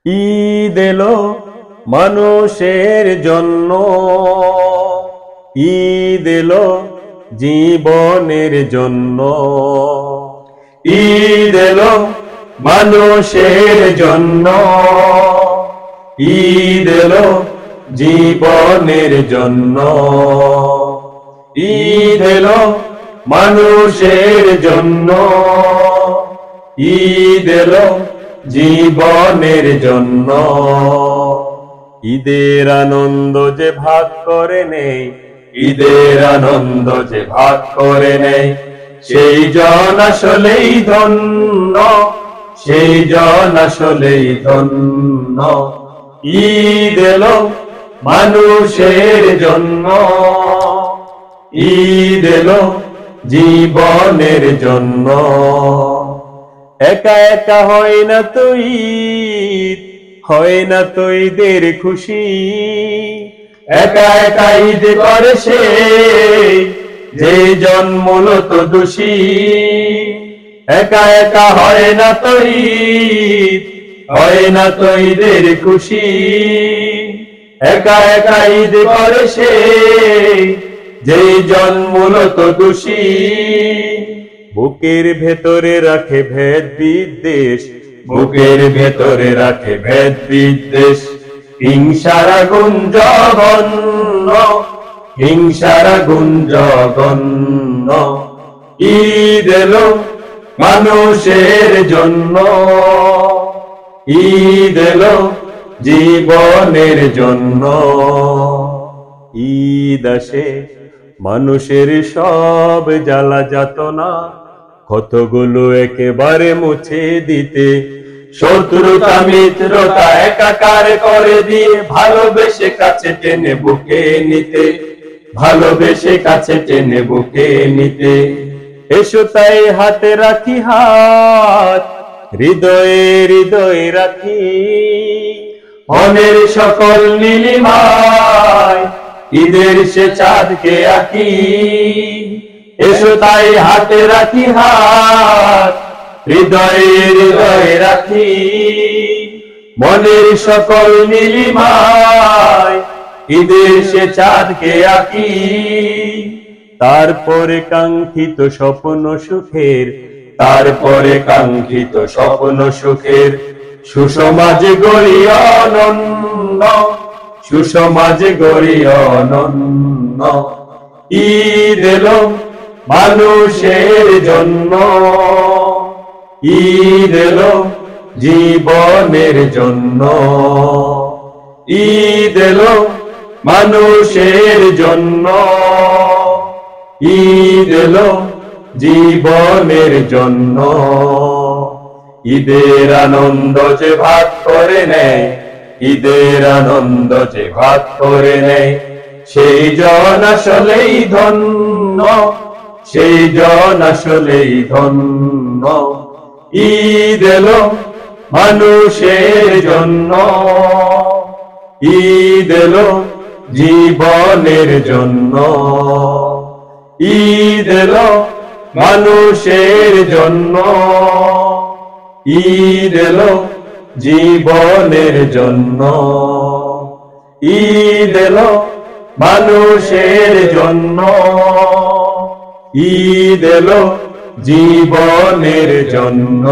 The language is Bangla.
ঈদ এলো মানুষের জন্য, ঈদ এলো জীবনের জন্য। ঈদ এলো মানুষের জন্য, ঈদ এলো জীবনের জন্য। ঈদ এলো মানুষের জন্য, ঈদ এলো জীবনের জন্য। ঈদের আনন্দ যে ভাগ করে নেই, ঈদের আনন্দ যে ভাগ করে নেই, সেই জন আসলেই ধন্য, সেই জন আসলেই ধন্য। ঈদ এলো মানুষের জন্য, ঈদ এলো জীবনের জন্য। একা একা হয় না তো ঈদ, হয় না তো ঈদের খুশি। একা একা ঈদ করে সে, যে জন মূলত দোষী। একা একা হয় না তো ঈদ, হয় না তো ঈদের খুশি। একা একা ঈদ করে সে, যে জন মূলত দোষী। বুকের ভেতরে রাখে ভেদ বিদ্বেষ, বুকের ভেতরে রাখে ভেদ বিদ্বেষ। হিংসার আগুন জঘন্য, হিংসার আগুন জঘন্য। ঈদ এলো মানুষের জন্য, ঈদ এলো জীবনের জন্য। ঈদ আসে মানুষের সব জ্বালা যাতনা, ক্ষতগুলো একেবারে মুছে দিতে। শত্রুতা মিত্রতা একাকার করে দিয়ে, ভালোবেসে কাছে টেনে বুকে নিতে, ভালোবেসে কাছে টেনে বুকে নিতে। এসো তাই হাতে রাখি হাত, হৃদয়ে হৃদয়ে রাখি, মনের সকল নীলিমায় ঈদের সে চাঁদকে আঁকি। এসো তাই হাতে রাখি হাত, হৃদয়ে হৃদয়ে রাখি, মনের সকল নীলিমায় ঈদের সে চাঁদকে আঁকি। তারপরে কাঙ্ক্ষিত স্বপ্ন সুখের, তারপরে কাঙ্ক্ষিত স্বপ্ন সুখের, সুসমাজ গড়ি অনন্য, সুসমাজ গড়ি অনন্য। ঈদ এলো মানুষের জন্য, ঈদ এলো জীবনের জন্য। ঈদ এলো মানুষের জন্য, ঈদ এলো জীবনের জন্য। ঈদের আনন্দ যে ভাগ করে নেয়, ঈদের আনন্দ যে ভাগ করে নেয়, সেই জন আসলেই ধন্য, সেই জন আসলেই ধন্য। ঈদ এলো মানুষের জন্য, ঈদ এলো জীবনের জন্য। ঈদ এলো মানুষের জন্য, ঈদ এলো জীবনের জন্য। ঈদ এলো মানুষের জন্য, ঈদ এলো জীবনের জন্য।